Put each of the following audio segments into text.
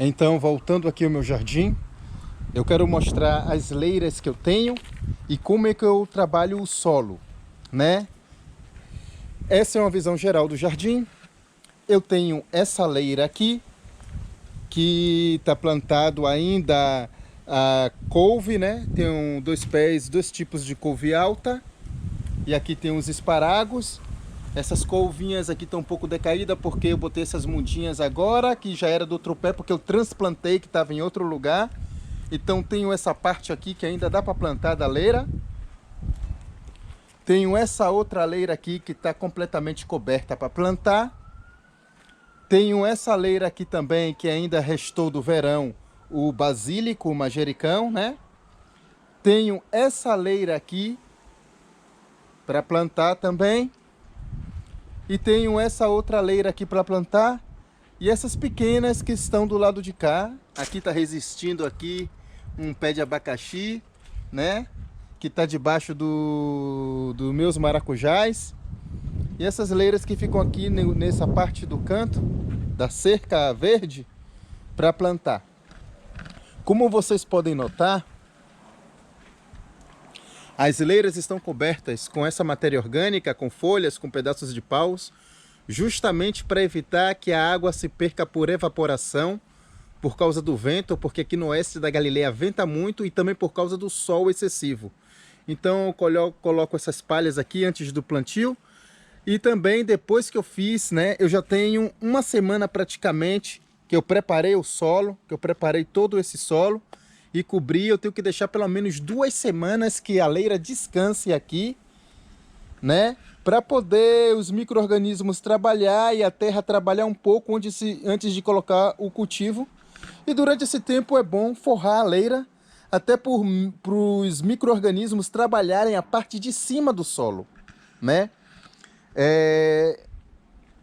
Então, voltando aqui ao meu jardim, eu quero mostrar as leiras que eu tenho e como é que eu trabalho o solo, né? Essa é uma visão geral do jardim. Eu tenho essa leira aqui, que está plantado ainda a couve, né? Tem dois pés, dois tipos de couve alta. E aqui tem os esparagos. Essas couvinhas aqui estão um pouco decaídas porque eu botei essas mudinhas agora, que já era do outro pé, porque eu transplantei, que estava em outro lugar. Então tenho essa parte aqui que ainda dá para plantar da leira. Tenho essa outra leira aqui que está completamente coberta para plantar. Tenho essa leira aqui também que ainda restou do verão, o basílico, o manjericão, né? Tenho essa leira aqui para plantar também. E tenho essa outra leira aqui para plantar. E essas pequenas que estão do lado de cá. Aqui está resistindo aqui um pé de abacaxi, né? Que está debaixo dos meus maracujás. E essas leiras que ficam aqui nessa parte do canto da cerca verde para plantar. Como vocês podem notar, as leiras estão cobertas com essa matéria orgânica, com folhas, com pedaços de paus, justamente para evitar que a água se perca por evaporação, por causa do vento, porque aqui no oeste da Galileia venta muito, e também por causa do sol excessivo. Então eu coloco essas palhas aqui antes do plantio, e também depois que eu fiz, né, eu já tenho uma semana praticamente que eu preparei o solo, que eu preparei todo esse solo, e cobrir. Eu tenho que deixar pelo menos 2 semanas que a leira descanse aqui, né? Para poder os micro-organismos trabalhar e a terra trabalhar um pouco antes de colocar o cultivo. E durante esse tempo é bom forrar a leira, até para os micro-organismos trabalharem a parte de cima do solo, né?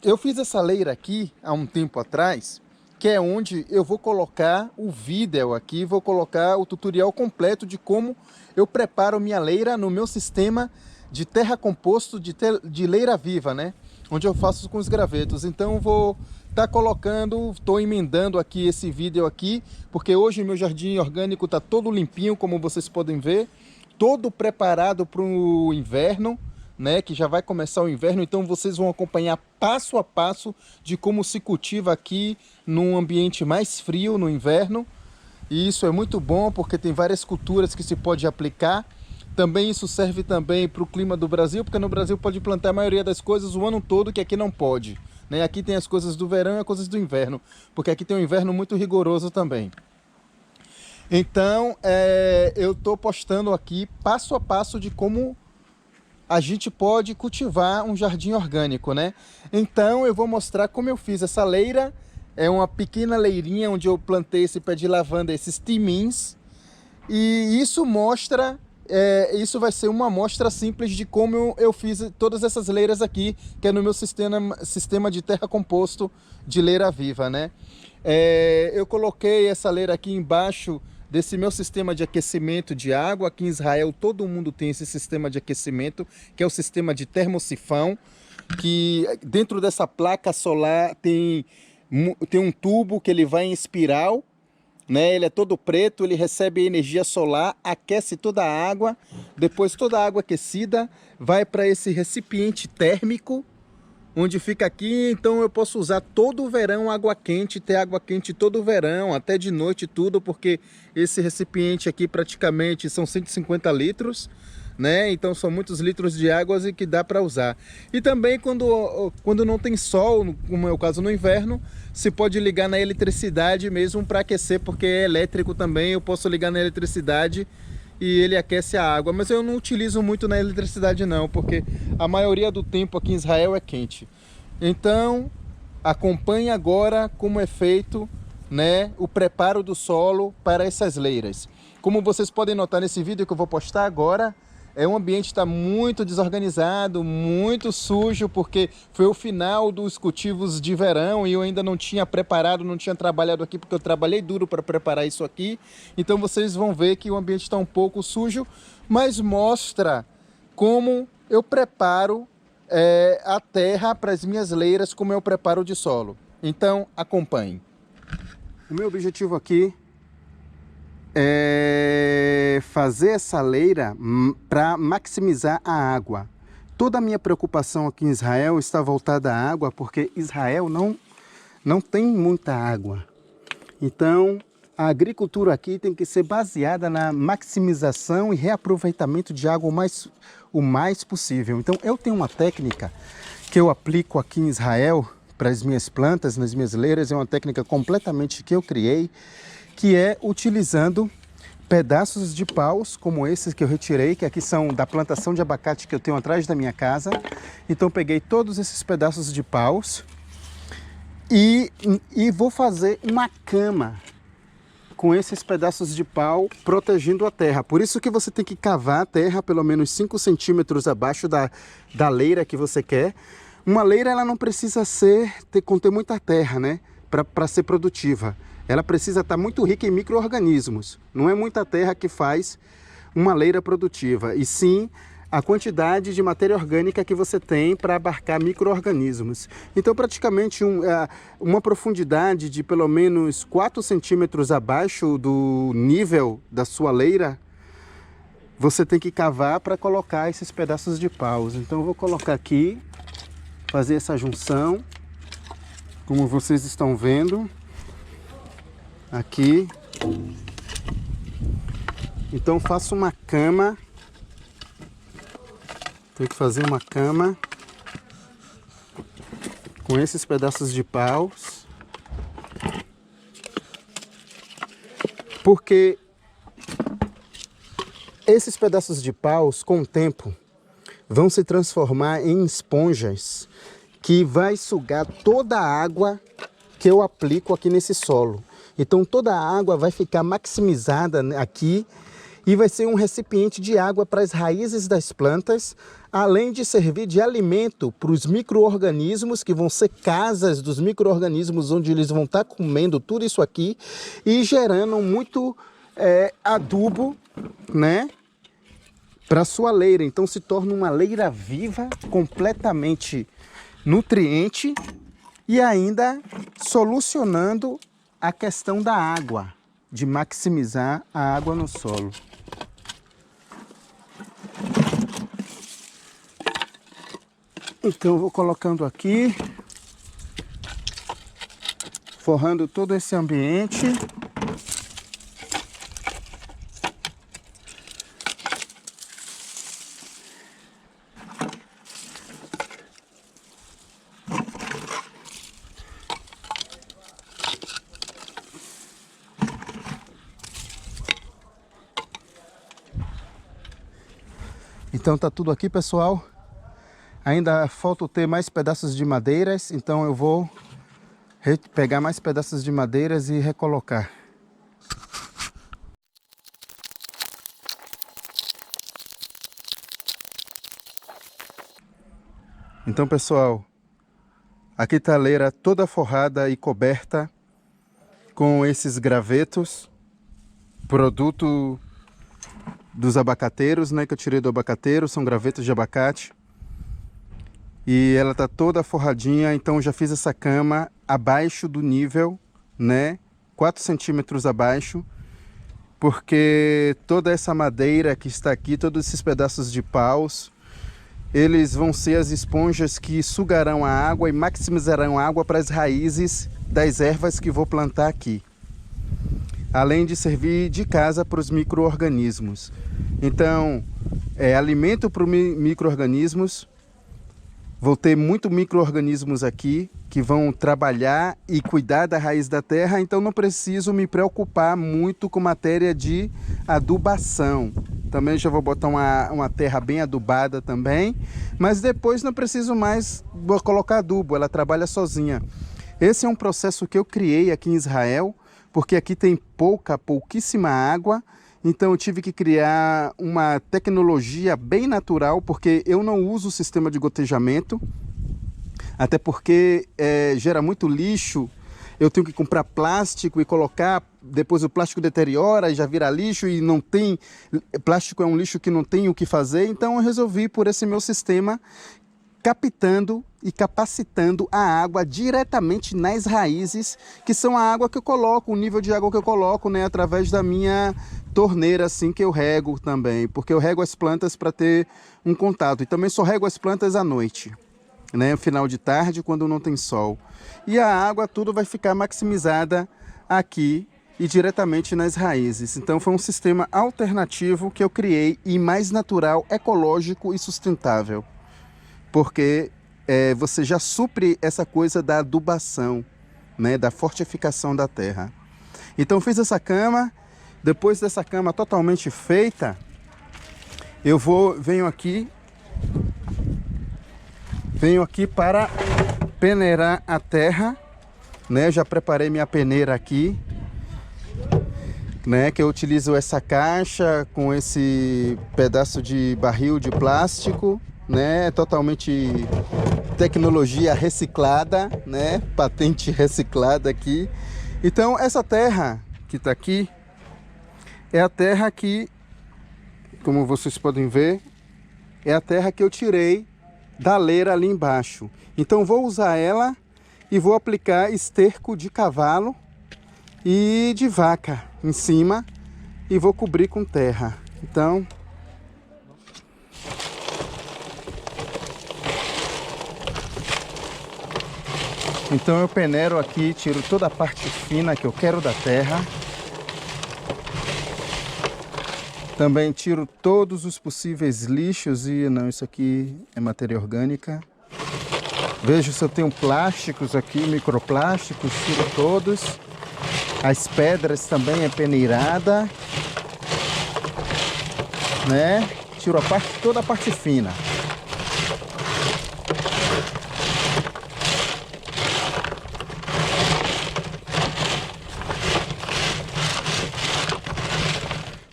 Eu fiz essa leira aqui há um tempo atrás, que é onde eu vou colocar o vídeo aqui, vou colocar o tutorial completo de como eu preparo minha leira no meu sistema de terra composto de leira viva, né? Onde eu faço com os gravetos. Então eu vou estar colocando, estou emendando aqui esse vídeo aqui, porque hoje meu jardim orgânico está todo limpinho, como vocês podem ver, todo preparado para o inverno, né, que já vai começar o inverno. Então vocês vão acompanhar passo a passo de como se cultiva aqui num ambiente mais frio no inverno. E isso é muito bom porque tem várias culturas que se pode aplicar. Também isso serve também para o clima do Brasil, porque no Brasil pode plantar a maioria das coisas o ano todo, que aqui não pode, né? Aqui tem as coisas do verão e as coisas do inverno, porque aqui tem um inverno muito rigoroso também. Então eu estou postando aqui passo a passo de como a gente pode cultivar um jardim orgânico, né? Então eu vou mostrar como eu fiz essa leira. É uma pequena leirinha onde eu plantei esse pé de lavanda, esses timins. E isso mostra, isso vai ser uma amostra simples de como eu fiz todas essas leiras aqui, que é no meu sistema de terra composto de leira viva, né? Eu coloquei essa leira aqui embaixo desse meu sistema de aquecimento de água. Aqui em Israel todo mundo tem esse sistema de aquecimento, que é o sistema de termosifão, que dentro dessa placa solar tem um tubo que ele vai em espiral, né? Ele é todo preto, ele recebe energia solar, aquece toda a água, depois toda a água aquecida vai para esse recipiente térmico, onde fica aqui. Então eu posso usar todo o verão água quente, ter água quente todo o verão, até de noite tudo, porque esse recipiente aqui praticamente são 150 litros, né? Então são muitos litros de água e que dá para usar. E também quando não tem sol, como é o caso no inverno, se pode ligar na eletricidade mesmo para aquecer, porque é elétrico também, eu posso ligar na eletricidade e ele aquece a água. Mas eu não utilizo muito na eletricidade não, porque a maioria do tempo aqui em Israel é quente. Então acompanhe agora como é feito, né, o preparo do solo para essas leiras. Como vocês podem notar nesse vídeo que eu vou postar agora, o ambiente está muito desorganizado, muito sujo, porque foi o final dos cultivos de verão e eu ainda não tinha preparado, não tinha trabalhado aqui, porque eu trabalhei duro para preparar isso aqui. Então vocês vão ver que o ambiente está um pouco sujo, mas mostra como eu preparo a terra para as minhas leiras, como eu preparo de solo. Então acompanhe. O meu objetivo aqui é fazer essa leira para maximizar a água. Toda a minha preocupação aqui em Israel está voltada à água, porque Israel não tem muita água. Então, a agricultura aqui tem que ser baseada na maximização e reaproveitamento de água o mais possível. Então, eu tenho uma técnica que eu aplico aqui em Israel para as minhas plantas, nas minhas leiras. É uma técnica completamente que eu criei, que é utilizando pedaços de paus, como esses que eu retirei, que aqui são da plantação de abacate que eu tenho atrás da minha casa. Então peguei todos esses pedaços de paus e vou fazer uma cama com esses pedaços de pau protegendo a terra. Por isso que você tem que cavar a terra pelo menos 5 centímetros abaixo da leira que você quer. Uma leira ela não precisa conter muita terra, né, para ser produtiva. Ela precisa estar muito rica em micro-organismos. Não é muita terra que faz uma leira produtiva, e sim a quantidade de matéria orgânica que você tem para abarcar micro-organismos. Então, praticamente uma profundidade de pelo menos 4 centímetros abaixo do nível da sua leira, você tem que cavar para colocar esses pedaços de paus. Então, eu vou colocar aqui, fazer essa junção, como vocês estão vendo. Aqui, então faço uma cama, tenho que fazer uma cama com esses pedaços de paus, porque esses pedaços de paus com o tempo vão se transformar em esponjas que vai sugar toda a água que eu aplico aqui nesse solo. Então toda a água vai ficar maximizada aqui e vai ser um recipiente de água para as raízes das plantas, além de servir de alimento para os micro-organismos, que vão ser casas dos micro-organismos, onde eles vão estar comendo tudo isso aqui e gerando muito adubo, né, para a sua leira. Então se torna uma leira viva, completamente nutriente e ainda solucionando a questão da água, de maximizar a água no solo. Então eu vou colocando aqui, forrando todo esse ambiente. Então tá tudo aqui, pessoal. Ainda falta ter mais pedaços de madeiras, então eu vou pegar mais pedaços de madeiras e recolocar. Então, pessoal, aqui tá a leira toda forrada e coberta com esses gravetos, produto dos abacateiros, né, que eu tirei do abacateiro, são gravetos de abacate. E ela tá toda forradinha, então já fiz essa cama abaixo do nível, né, 4 centímetros abaixo, porque toda essa madeira que está aqui, todos esses pedaços de paus, eles vão ser as esponjas que sugarão a água e maximizarão a água para as raízes das ervas que vou plantar aqui. Além de servir de casa para os micro-organismos. Então, alimento para os micro-organismos. Vou ter muito micro-organismos aqui que vão trabalhar e cuidar da raiz da terra, então não preciso me preocupar muito com matéria de adubação. Também já vou botar uma terra bem adubada também, mas depois não preciso mais colocar adubo, ela trabalha sozinha. Esse é um processo que eu criei aqui em Israel, porque aqui tem pouquíssima água, então eu tive que criar uma tecnologia bem natural, porque eu não uso o sistema de gotejamento, até porque gera muito lixo. Eu tenho que comprar plástico e colocar, depois o plástico deteriora e já vira lixo e não tem... Plástico é um lixo que não tem o que fazer, então eu resolvi por esse meu sistema, captando e capacitando a água diretamente nas raízes, que são a água que eu coloco, o nível de água que eu coloco, né, através da minha torneira, assim, que eu rego também, porque eu rego as plantas para ter um contato. E também só rego as plantas à noite, né, final de tarde, quando não tem sol. E a água tudo vai ficar maximizada aqui e diretamente nas raízes. Então foi um sistema alternativo que eu criei e mais natural, ecológico e sustentável. Porque você já supre essa coisa da adubação, né, da fortificação da terra. Então fiz essa cama. Depois dessa cama totalmente feita, eu venho aqui para peneirar a terra, né? Já preparei minha peneira aqui, né? Que eu utilizo essa caixa com esse pedaço de barril de plástico, né? Totalmente tecnologia reciclada, né? Patente reciclada aqui. Então essa terra que está aqui é a terra que, como vocês podem ver, é a terra que eu tirei da leira ali embaixo. Então vou usar ela e vou aplicar esterco de cavalo e de vaca em cima e vou cobrir com terra. Então eu peneiro aqui, tiro toda a parte fina que eu quero da terra. Também tiro todos os possíveis lixos e não, isso aqui é matéria orgânica. Vejo se eu tenho plásticos aqui, microplásticos, tiro todos. As pedras também é peneirada, né? Tiro toda a parte fina.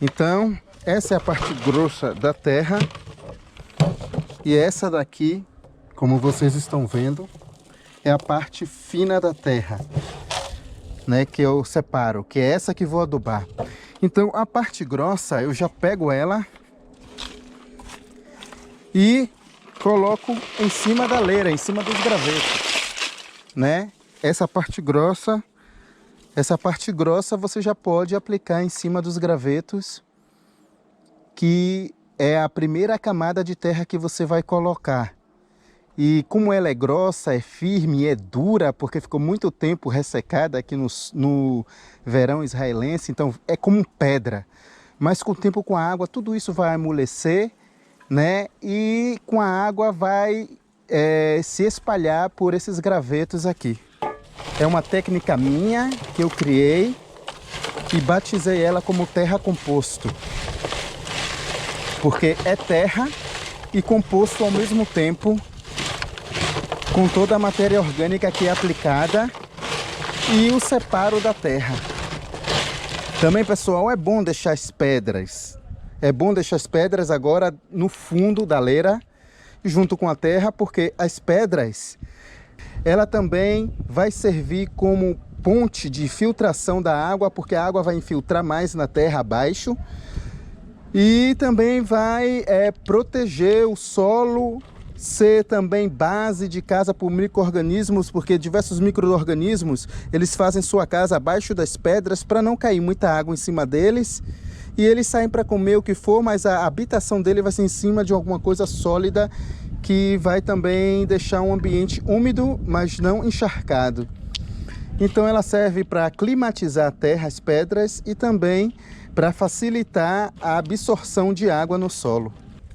Então, essa é a parte grossa da terra. E essa daqui, como vocês estão vendo, é a parte fina da terra, né, que eu separo, que é essa que vou adubar. Então a parte grossa eu já pego ela e coloco em cima da leira, em cima dos gravetos, né? Essa parte grossa você já pode aplicar em cima dos gravetos, que é a primeira camada de terra que você vai colocar. E como ela é grossa, é firme, é dura, porque ficou muito tempo ressecada aqui no verão israelense, então é como pedra. Mas com o tempo, com a água, tudo isso vai amolecer, né? E com a água vai se espalhar por esses gravetos aqui. É uma técnica minha que eu criei e batizei ela como terra composto. Porque é terra e composto ao mesmo tempo, com toda a matéria orgânica que é aplicada e o separo da terra. Também, pessoal, é bom deixar as pedras. É bom deixar as pedras agora no fundo da leira, junto com a terra, porque as pedras, ela também vai servir como ponte de filtração da água, porque a água vai infiltrar mais na terra abaixo. E também vai proteger o solo, ser também base de casa por micro-organismos, porque diversos micro-organismos, eles fazem sua casa abaixo das pedras para não cair muita água em cima deles. E eles saem para comer o que for, mas a habitação dele vai ser em cima de alguma coisa sólida, que vai também deixar um ambiente úmido, mas não encharcado. Então ela serve para climatizar a terra, as pedras, e também para facilitar a absorção de água no solo.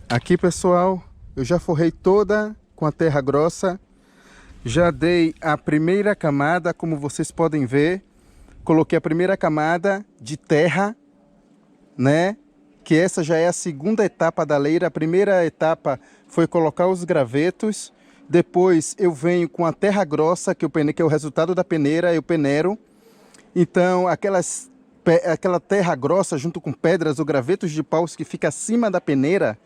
Aqui, pessoal, eu já forrei toda com a terra grossa. Já dei a primeira camada, como vocês podem ver. Coloquei a primeira camada de terra, né? Que essa já é a segunda etapa da leira. A primeira etapa foi colocar os gravetos. Depois eu venho com a terra grossa, que é o resultado da peneira, eu peneiro. Então, aquela terra grossa junto com pedras ou gravetos de paus que fica acima da peneira,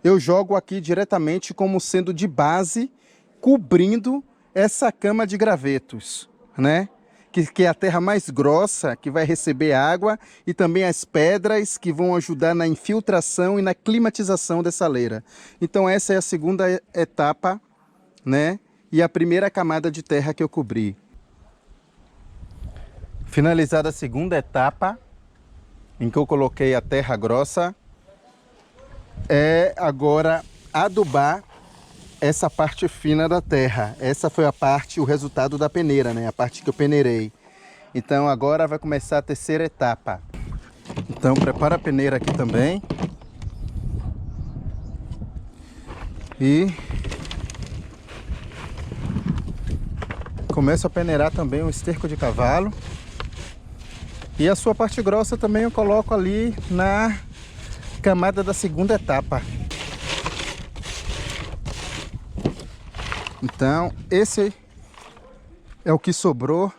eu jogo aqui diretamente como sendo de base, cobrindo essa cama de gravetos, né? Que é a terra mais grossa, que vai receber água, e também as pedras que vão ajudar na infiltração e na climatização dessa leira. Então essa é a segunda etapa, né? E a primeira camada de terra que eu cobri. Finalizada a segunda etapa, em que eu coloquei a terra grossa, é agora adubar essa parte fina da terra. Essa foi a parte, o resultado da peneira, né? A parte que eu peneirei. Então agora vai começar a terceira etapa. Então prepara a peneira aqui também. E começo a peneirar também o esterco de cavalo. E a sua parte grossa também eu coloco ali na camada da segunda etapa. Então esse é o que sobrou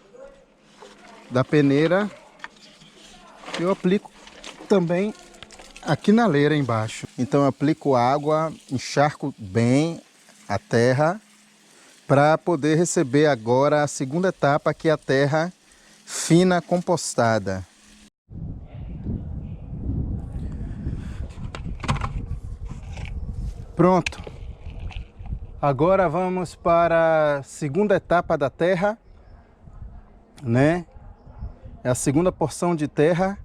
da peneira. Eu aplico também aqui na leira embaixo. Então eu aplico água, encharco bem a terra para poder receber agora a segunda etapa, que é a terra fina compostada. Pronto. Agora vamos para a segunda etapa da terra, né? É a segunda porção de terra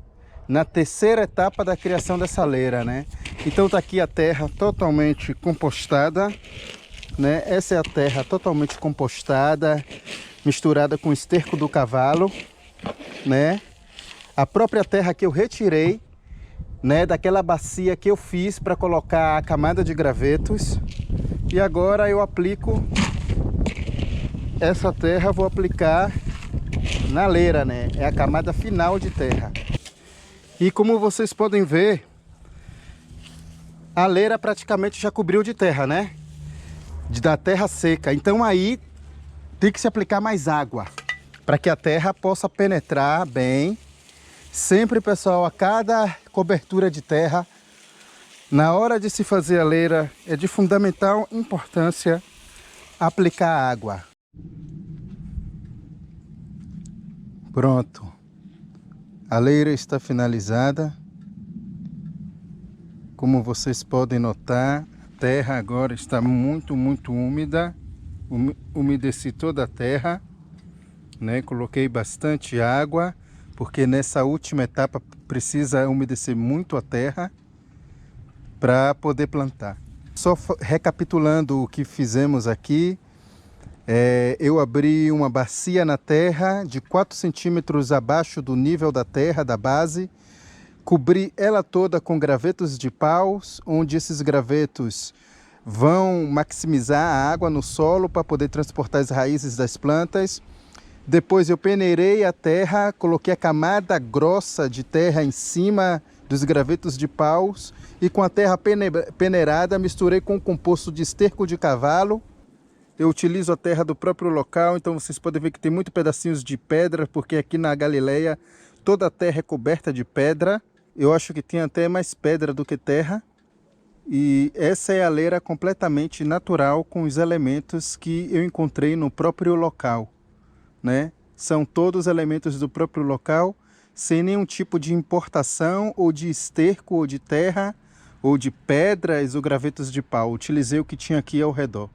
na terceira etapa da criação dessa leira, né? Então tá aqui a terra totalmente compostada, né? Essa é a terra totalmente compostada, misturada com o esterco do cavalo, né? A própria terra que eu retirei, né, daquela bacia que eu fiz para colocar a camada de gravetos. E agora eu aplico essa terra, vou aplicar na leira, né? É a camada final de terra. E como vocês podem ver, a leira praticamente já cobriu de terra, né? Da terra seca. Então aí tem que se aplicar mais água para que a terra possa penetrar bem. Sempre, pessoal, a cada cobertura de terra, na hora de se fazer a leira, é de fundamental importância aplicar água. Pronto. A leira está finalizada. Como vocês podem notar, a terra agora está muito úmida. Umedeci toda a terra, né? Coloquei bastante água, porque nessa última etapa precisa umedecer muito a terra para poder plantar. Só recapitulando o que fizemos aqui, eu abri uma bacia na terra de 4 centímetros abaixo do nível da terra, da base, cobri ela toda com gravetos de paus, onde esses gravetos vão maximizar a água no solo para poder transportar as raízes das plantas. Depois eu peneirei a terra, coloquei a camada grossa de terra em cima dos gravetos de paus e com a terra peneirada misturei com o composto de esterco de cavalo. Eu utilizo a terra do próprio local, então vocês podem ver que tem muitos pedacinhos de pedra, porque aqui na Galileia toda a terra é coberta de pedra. Eu acho que tem até mais pedra do que terra. E essa é a leira completamente natural, com os elementos que eu encontrei no próprio local, né? São todos elementos do próprio local, sem nenhum tipo de importação ou de esterco ou de terra ou de pedras ou gravetos de pau. Utilizei o que tinha aqui ao redor.